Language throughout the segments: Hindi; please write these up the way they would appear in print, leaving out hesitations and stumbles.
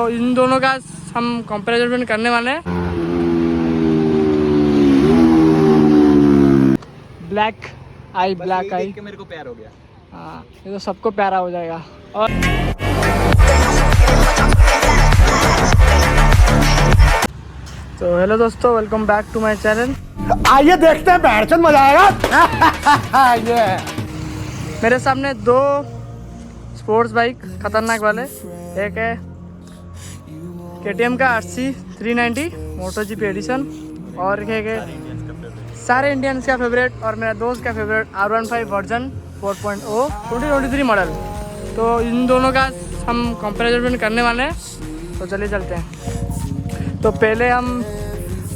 इन दोनों का हम कंपैरिजन करने वाले हैं। ब्लैक आई मेरे को प्यार हो गया। हाँ, ये तो सबको प्यारा हो जाएगा। और तो हेलो दोस्तों, welcome back to my channel. आइए देखते हैं, बैठचंद मजा आएगा। ये मेरे सामने दो स्पोर्ट्स बाइक खतरनाक वाले, एक है KTM का RC 390 MotoGP एडिशन और एक है सारे इंडियंस का फेवरेट और मेरा दोस्त का फेवरेट R15 वर्जन 4.0 2023 मॉडल। तो इन दोनों का हम कंपैरिजन करने वाले हैं, तो चलिए चलते हैं। तो पहले हम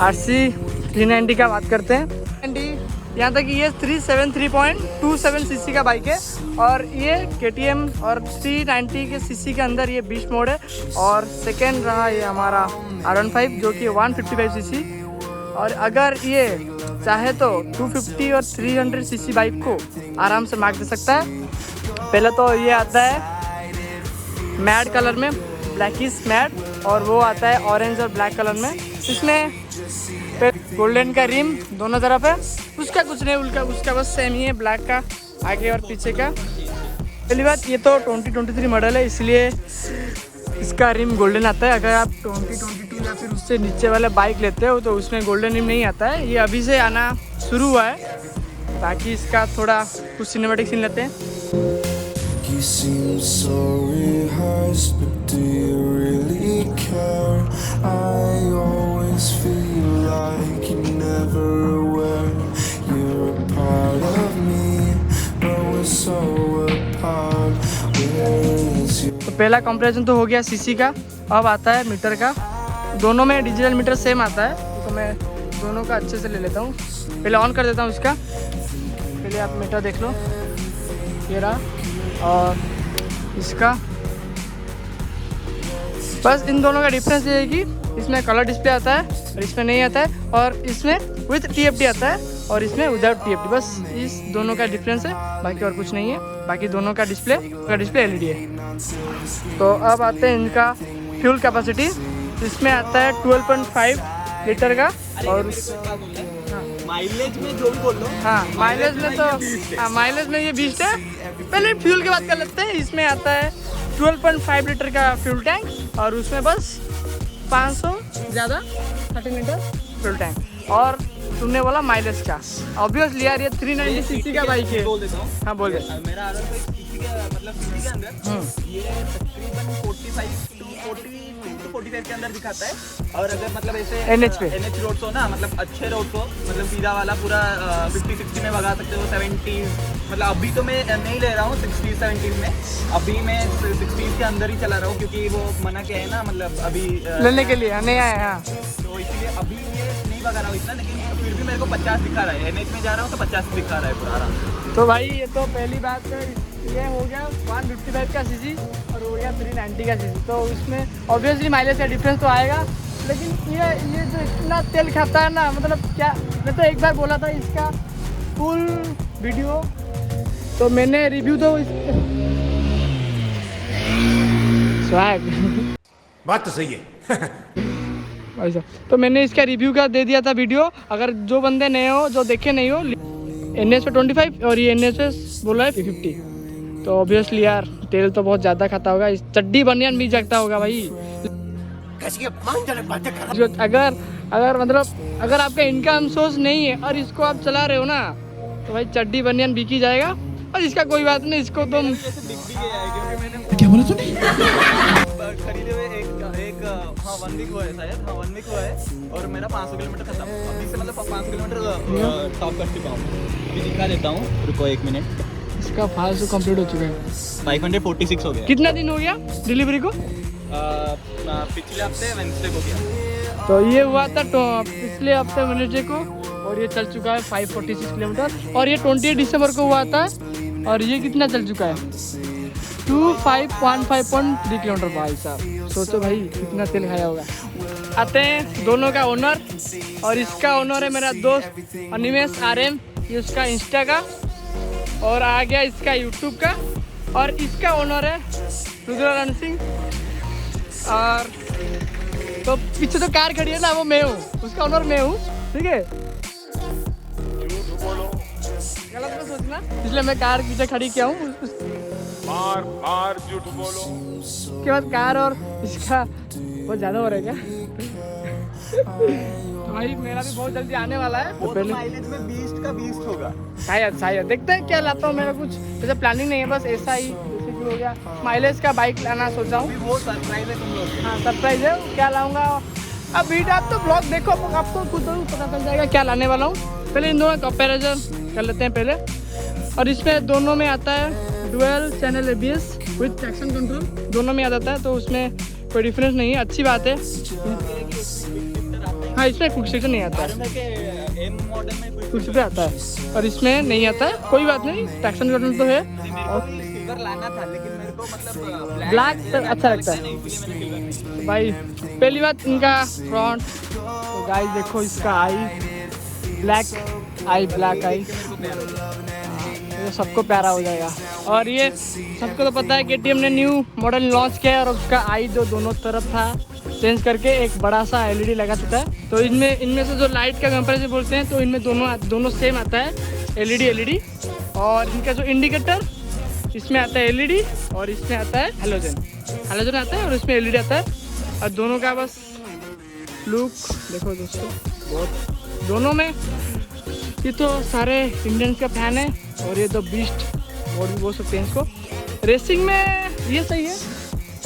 RC 390 का बात करते हैं। यहाँ तक कि ये 373.27 सीसी का बाइक है और ये KTM और 390 के सीसी के अंदर ये बीस्ट मोड है। और सेकेंड रहा ये हमारा R15 जो कि 155 सीसी। और अगर ये चाहे तो 250 और 300 सीसी बाइक को आराम से मार्क दे सकता है। पहले तो ये आता है मैट कलर में, ब्लैकिश मैट, और वो आता है ऑरेंज और ब्लैक कलर में। इसमें गोल्डन का रिम दोनों तरफ है, उसका कुछ नहीं, उसका बस सेम ही है, ब्लैक का आगे और पीछे का। पहली बात, ये तो 2023 मॉडल है इसलिए इसका रिम गोल्डन आता है। अगर आप 2022 या फिर उससे नीचे वाला बाइक लेते हो तो उसमें गोल्डन रिम नहीं आता है, ये अभी से आना शुरू हुआ है। बाकी इसका थोड़ा कुछ सिनेमैटिक सीन लेते हैं। You seem so rehearsed, but do you really care? I always feel like you're never aware. You're a part of me, but we're so apart. Where is your... तो पहला कंपैरिजन तो हो गया सीसी का। अब आता है मीटर का। दोनों में डिजिटल मीटर सेम आता है, तो मैं दोनों का अच्छे से ले लेता हूँ। पहले ऑन कर देता हूँ इसका। पहले आप मीटर देख लो, ये रहा, और इसका बस इन दोनों का डिफरेंस ये है कि इसमें कलर डिस्प्ले आता है और इसमें नहीं आता है, और इसमें विथ TFT आता है और इसमें विदाउट TFT। बस इस दोनों का डिफरेंस है, बाकी और कुछ नहीं है। बाकी दोनों का डिस्प्ले LED है। तो अब आते हैं इनका फ्यूल कैपेसिटी। इसमें आता है 12.5 लीटर का, और माइलेज में जो भी बोल लो, हाँ माइलेज में तो माइलेज में ये 20 है। पहले फ्यूल की बात कर लेते हैं। इसमें आता है 12.5 लीटर का फ्यूल टैंक और उसमें बस 500 ज़्यादा 30 लीटर फ्यूल टैंक। और सुनने वाला माइलेज का, ऑब्वियसली यार ये 390 सीसी का बाइक है। बोल देता हूँ। हाँ बोल दे। मेरा R15 सीसी का मतलब सीसी के अंदर ये तकरीबन 45 to 45 के अंदर दिखाता है। और अगर मतलब ऐसे NH रोड्स हो ना, मतलब अच्छे रोड्स हो, मतलब सीधा वाला पूरा 50-60 में भगा सकते हो, 70। मतलब अभी तो मैं नहीं ले रहा हूँ 60-70 में, अभी मैं 60 के अंदर ही चला रहा हूँ क्योंकि वो मना किया है ना, मतलब अभी लेने के लिए नहीं आया। हाँ तो इसलिए अभी ये नहीं भगा रहा हूँ इतना, लेकिन फिर भी मेरे को 50 दिखा रहा है। NH में जा रहा हूँ तो 50 दिखा रहा है पूरा आराम से। तो भाई ये तो पहली बात ये हो गया 155 का सीसी और हो गया 390 का सीसी। तो इसमें ऑब्वियसली माइलेज का डिफरेंस तो आएगा, लेकिन ये जो इतना तेल खाता है ना, मतलब क्या, मैं तो एक बार बोला था इसका फुल वीडियो, तो मैंने रिव्यू तो स्वैग बात तो सही है। ऐसा तो मैंने इसका रिव्यू का दे दिया था वीडियो। अगर जो बंदे नए हो, जो देखे नहीं हो, NS पे 25 और ये NS पे बोला है 50। तो ऑब्वियसली यार तेल तो बहुत ज़्यादा खाता होगा, इस चड्डी बनियान भी जगता होगा भाई। जो अगर मतलब अगर आपका इनकम सोर्स नहीं है और इसको आप चला रहे हो ना, तो भाई चड्डी बनियान बिक ही जाएगा। और इसका कोई बात नहीं, इसको तुम क्या बोला तूने? खरीदे हुए एक 1 वीक हुआ है शायद, 1 वीक हुआ है और मेरा 500 किलोमीटर खत्म। अभी से मतलब 500 किलोमीटर टॉप कर चुका हूँ। अभी दिखा देता हूँ, रुको 1 मिनट। इसका 500 कंप्लीट हो चुका है, 546 हो गया। कितना दिन हो गया डिलीवरी को? पिछले हफ्ते वेडनेसडे को गया। तो ये हुआ था पिछले हफ्ते वेडनेसडे को और ये चल चुका है 546 किलोमीटर। और ये 28 दिसंबर को हुआ था और ये कितना चल चुका है? 2515.3 किलोमीटर। भाई साहब सोचो भाई कितना तेल खाया होगा। आते हैं दोनों का ओनर, और इसका ओनर है मेरा दोस्त अनिमेश RM, ये उसका इंस्टा का, और आ गया इसका यूट्यूब का, और इसका ओनर है रुद्र रण सिंह। और तो पीछे तो कार खड़ी है ना, वो मैं हूँ, उसका ओनर मैं हूँ, ठीक है। गलत मत सोचना, इसलिए मैं कार पीछे खड़ी किया हूँ। बार झूठ बोलो। उसके बाद कार और इसका बहुत ज़्यादा हो रहा है क्या? तो भाई मेरा भी बहुत जल्दी आने वाला है, वो तो तो पहले माइलेज में 20 का 20 होगा। शायद देखते हैं क्या लाता हूँ। मेरा कुछ वैसे प्लानिंग नहीं है, बस ऐसा ही जैसे कि हो गया माइलेज का बाइक लाना सोच रहा हूँ। वो सरप्राइज है तुम लोग के। हाँ सरप्राइज है, क्या लाऊंगा अब वीडियो आप तो ब्लॉग देखो, आपको खुद पता चल जाएगा क्या लाने वाला हूँ। पहले इन दोनों कंपेरिजन कर लेते हैं पहले। और इसमें दोनों में आता है dual channel ABS with traction control, दोनों में आ जाता है, तो उसमें कोई डिफरेंस नहीं है, अच्छी बात है। हाँ इसमें क्विक शिफ्टर नहीं आता है, एम मॉडल में क्विक शिफ्टर आता है और इसमें नहीं आता है, कोई बात नहीं, ट्रैक्शन कंट्रोल तो है। और सिल्वर लाना था, लेकिन मेरे को मतलब ब्लैक अच्छा लगता है तो भाई। पहली बात इनका फ्रंट, तो गाइस देखो इसका आई ब्लैक आई, ये सबको प्यारा हो जाएगा। और ये सबको तो पता है KTM ने न्यू मॉडल लॉन्च किया है और उसका आई जो दोनों तरफ था चेंज करके एक बड़ा सा LED लगा चुका है। तो इनमें से जो लाइट का कंपैरिजन बोलते हैं, तो इनमें दोनों सेम आता है LED। और इनका जो इंडिकेटर इसमें आता है LED और इसमें आता है हेलोजन आता है और इसमें LED आता है। और दोनों का बस लुक देखो दोस्तों, बहुत दोनों में ये तो सारे इंडियंस का फैन है। और ये तो बीस्ट मोड भी बोल सकते हैं इसको। रेसिंग में ये सही है,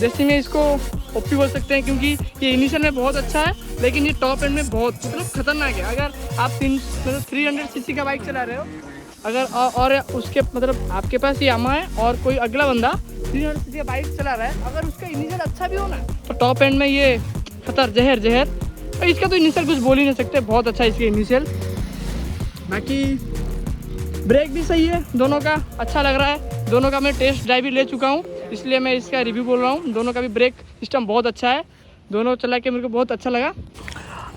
रेसिंग में इसको OP बोल सकते हैं, क्योंकि ये इनिशियल में बहुत अच्छा है, लेकिन ये टॉप एंड में बहुत मतलब खतरनाक है। अगर आप 300 सीसी का बाइक चला रहे हो अगर और उसके मतलब आपके पास ये यामाहा है और कोई अगला बंदा 300 सीसी का बाइक चला रहा है, अगर उसका इनिशियल अच्छा भी हो ना, तो टॉप एंड में ये जहर। और इसका तो इनिशियल कुछ बोल ही नहीं सकते, बहुत अच्छा है इसका इनिशियल। बाकी ब्रेक भी सही है, दोनों का अच्छा लग रहा है। दोनों का मैं टेस्ट ड्राइव भी ले चुका हूँ, इसलिए मैं इसका रिव्यू बोल रहा हूँ। दोनों का भी ब्रेक सिस्टम बहुत अच्छा है, दोनों चला के मेरे को बहुत अच्छा लगा।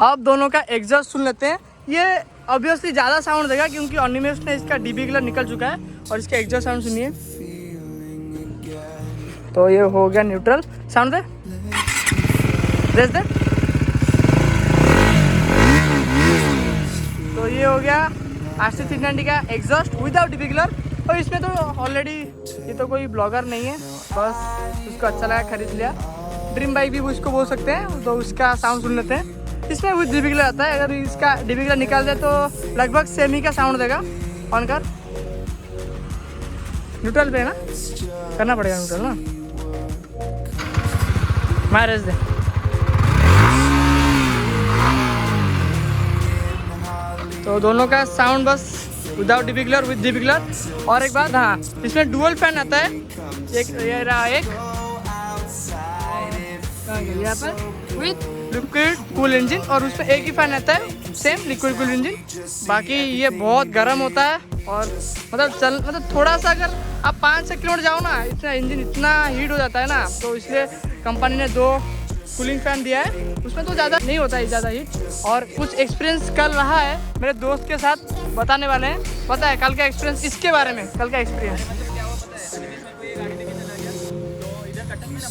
अब दोनों का एग्जॉस्ट सुन लेते हैं। ये ऑब्वियसली ज़्यादा साउंड देगा क्योंकि ऑनिमेस ने इसका DB कलर निकल चुका है। और इसका एग्जॉस्ट साउंड सुनिए, तो ये हो गया न्यूट्रल साउंड दे तो ये हो गया RC390 का एग्जॉस्ट विदाउट DB कलर। और इसमें तो ऑलरेडी ये तो कोई ब्लॉगर नहीं है, बस उसको अच्छा लगा खरीद लिया। ड्रीम बाइक भी उसको बोल सकते हैं, तो उसका साउंड सुन लेते हैं। इसमें विद DB कलर आता है, अगर इसका DB कलर निकाल दे तो लगभग सेम ही का साउंड देगा। ऑन कर, न्यूट्रल पे है ना, करना पड़ेगा न्यूट्रल ना, मारेज दे। तो दोनों का साउंड बस without DB colour with DB colour. और एक बात, हाँ इसमें डुअल फैन आता है, एक ये रहा एक यहाँ पर विद लिक्विड कूल इंजन, और उसमें एक ही फैन आता है सेम लिक्विड कूल इंजन। बाकी ये बहुत गर्म होता है और मतलब थोड़ा सा अगर आप 5-6 किलोमीटर जाओ ना, इतना इंजन इतना हीट हो जाता है ना, तो इसलिए कंपनी ने 2 कूलिंग फैन दिया है। उसमें तो ज़्यादा नहीं होता है ज़्यादा हीट। और कुछ एक्सपीरियंस कल रहा है मेरे दोस्त के साथ, बताने वाले हैं। पता है कल का एक्सपीरियंस, इसके बारे में कल का एक्सपीरियंस।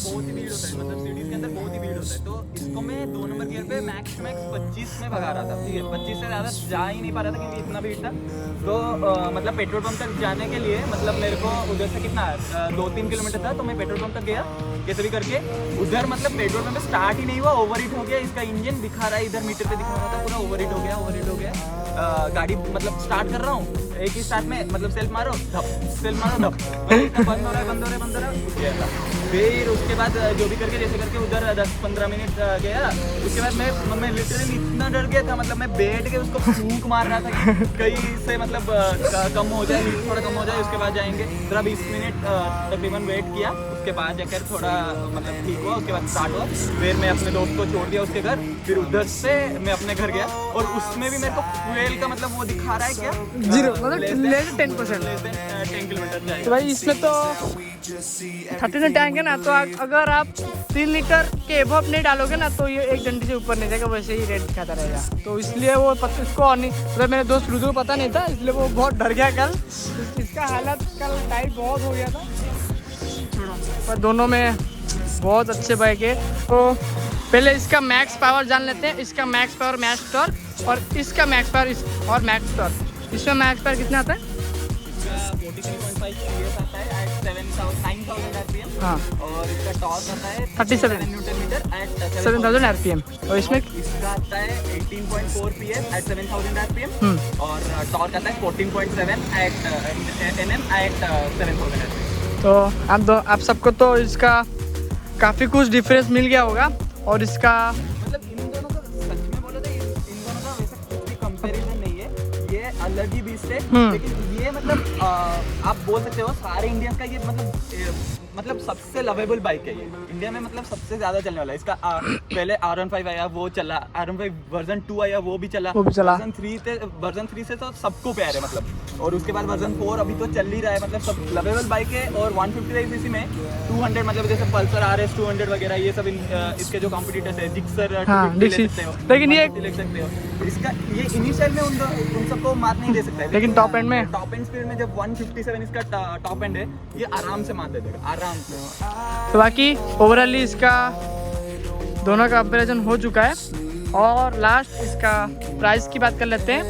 बहुत ही भीड़ होता है, मतलब सिटीज के अंदर बहुत ही भीड़ होता है। तो इसको मैं 2 नंबर गियर पे मैक्स 25 में भगा रहा था, ठीक है। 25 से ज़्यादा जा ही नहीं पा रहा था क्योंकि इतना भीड़ था। तो मतलब पेट्रोल पंप तक जाने के लिए मतलब मेरे को उधर से कितना 2-3 किलोमीटर था, तो मैं पेट्रोल पंप तक गया कैसे भी करके। उधर मतलब पेट्रोल पंप स्टार्ट ही नहीं हुआ, ओवरहीट हो गया। इसका इंजन दिखा रहा है, इधर मीटर पे दिखा रहा था, पूरा ओवरहीट हो गया। गाड़ी मतलब स्टार्ट कर रहा हूँ, एक ही स्टार्ट में मतलब सेल्फ मारो धप, सेल्फ मारो धप, बंद हो रहा है। फिर उसके बाद जो भी करके जैसे करके उधर 10-15 मिनट गया। उसके बाद मैं लिटरली इतना डर गया था, मतलब मैं बैठ के उसको फूंक मार रहा था कि कहीं से मतलब कम हो जाए, थोड़ा कम हो जाए, उसके बाद जाएंगे। थोड़ा 20 मिनट तकरीबन वेट किया, उसके बाद जाकर थोड़ा मतलब ठीक हुआ। उसके बाद स्टार्ट हुआ, फिर मैं अपने दोस्त को छोड़ दिया उसके घर, फिर उधर से मैं अपने घर गया। और उसमें भी मेरे को फ्यूल का मतलब वो दिखा रहा है क्या 0 मतलब 10%, 10 किलोमीटर जाएगा। तो भाई इसमें तो 30 टैंक है ना, तो अगर आप 3 लीटर के एबव नहीं डालोगे ना, तो ये 1 घंटे से ऊपर नहीं जाएगा, वैसे ही रेट दिखाता रहेगा। तो इसलिए वो उसको नहीं, मतलब मेरे दोस्त रुद्र को पता नहीं था, इसलिए वो बहुत डर गया कल। इसका हालत कल टाइट बहुत हो गया था। पर दोनों में बहुत अच्छे बाइक है। तो पहले इसका मैक्स पावर जान लेते हैं, इसका मैक्स पावर, मैक्स टॉर्क और इसका मैक्स पावर और मैक्स टॉर्क। इसमें मैक्स पावर कितना आता है? इसका 43.5 PS आता है एट 9,000 RPM। हाँ, और इसका टॉर्क आता है 37 न्यूटन मीटर एट 7000 RPM। और इसमें इसका आता है 18.4 PS एट 7000 RPM। और टॉर्क आता है 14.7 Nm एट 7000 RPM। तो आप सबको तो इसका काफ़ी कुछ डिफरेंस मिल गया होगा। और इसका मतलब इन दोनों का सच में बोलो तो इन दोनों का वैसा कुछ भी कंपैरिजन नहीं है, ये अलग ही बीस्ट है। लेकिन ये मतलब आप बोल सकते हो सारे इंडियंस का ये मतलब सबसे लवेबल बाइक है ये इंडिया में, मतलब सबसे ज्यादा चलने वाला है। इसका पहले R15 आया, वो चला, R15 वर्जन 2 आया, वो भी चला। वर्जन 3 से तो सबको प्यार है मतलब। और उसके बाद वर्जन 4 अभी तो चल ही रहा है, मतलब सब लवेबल बाइक है। और 155 सीसी में 200 मतलब जैसे पल्सर RS 200 वगैरह ये सब इसके जो कॉम्पिटिटर्स है, जिक्सर ले सकते हो, लेकिन ये ले सकते हो। इसका ये इनिशियल में उन सबको मात नहीं दे सकता है, लेकिन टॉप एंड में टॉप एंड स्पीड में जब 157 इसका टॉप एंड है, ये आराम से मार दे देगा, आराम से। तो बाकी ओवरऑली इसका दोनों का कंपैरिजन हो चुका है। और लास्ट इसका प्राइस की बात कर लेते हैं।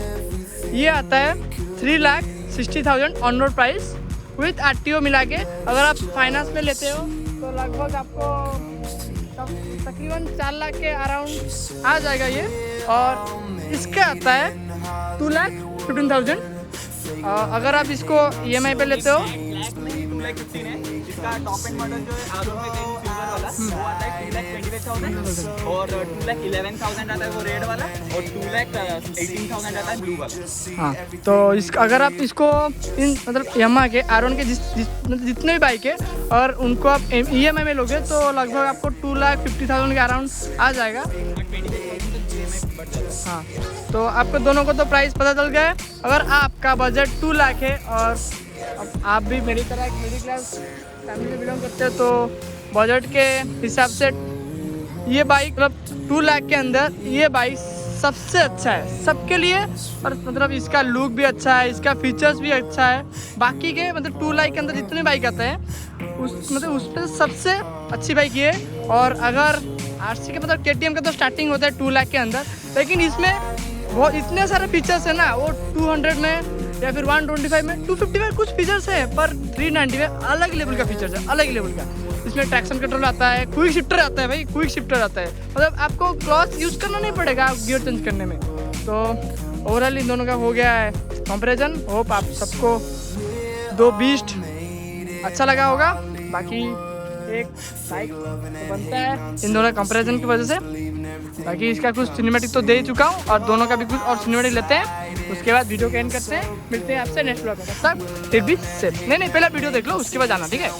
ये आता है 3,60,000 on road price with RTO मिला के। अगर आप फाइनेंस में लेते हो तो लगभग आपको तकरीबन 4 लाख के अराउंड आ जाएगा ये। और इसका आता है 2,15,000। अगर आप इसको EMI पे लेते हो 2,15,000 है। इसका टॉप एंड मॉडल जो है R15 सिल्वर वाला वो आता है 2,25,000 और 2,11,000 आता है वो रेड वाला, और 2,18,000 आता है ब्लू वाला। हाँ, तो अगर आप इसको इन मतलब यामाहा के R1 के जितने भी बाइक है और उनको आप EMI में लोगे तो लगभग आपको 2,50,000 के अराउंड आ जाएगा। हाँ, तो आपको दोनों को तो प्राइस पता चल गया है। अगर आपका बजट 2 लाख है और आप भी मेरी तरह एक मिडिल क्लास फैमिली से बिलोंग करते हो तो बजट के हिसाब से ये बाइक मतलब 2 लाख के अंदर ये बाइक सबसे अच्छा है सबके लिए। और मतलब इसका लुक भी अच्छा है, इसका फीचर्स भी अच्छा है। बाकी के मतलब 2 लाख के अंदर जितने बाइक आते हैं उसमें सबसे अच्छी बाइक ये है। और अगर RC के मतलब KTM का तो स्टार्टिंग होता है 2 लाख के अंदर, लेकिन इसमें वो इतने सारे फीचर्स है ना, वो 200 में या फिर 125 में 250 में कुछ फीचर्स है, पर 390 में अलग लेवल का फीचर्स है, अलग लेवल का। इसमें ट्रैक्शन कंट्रोल आता है, क्विक शिफ्टर आता है भाई, क्विक शिफ्टर आता है, मतलब आपको क्लच यूज़ करना नहीं पड़ेगा गियर चेंज करने में। तो ओवरऑल इन दोनों का हो गया है कंपैरिजन। होप आप सबको दो बीस्ट अच्छा लगा होगा। बाकी एक बाइक बनता है इन दोनों कंपैरिजन की वजह से। बाकी इसका कुछ सिनेमैटिक तो दे ही चुका हूँ और दोनों का भी कुछ और सिनेमैटिक लेते हैं, उसके बाद वीडियो का एंड करते हैं। मिलते हैं आपसे नेक्स्ट ब्लॉग में, तब तक फिर भी सेफ। नहीं पहला वीडियो देख लो उसके बाद जाना, ठीक है।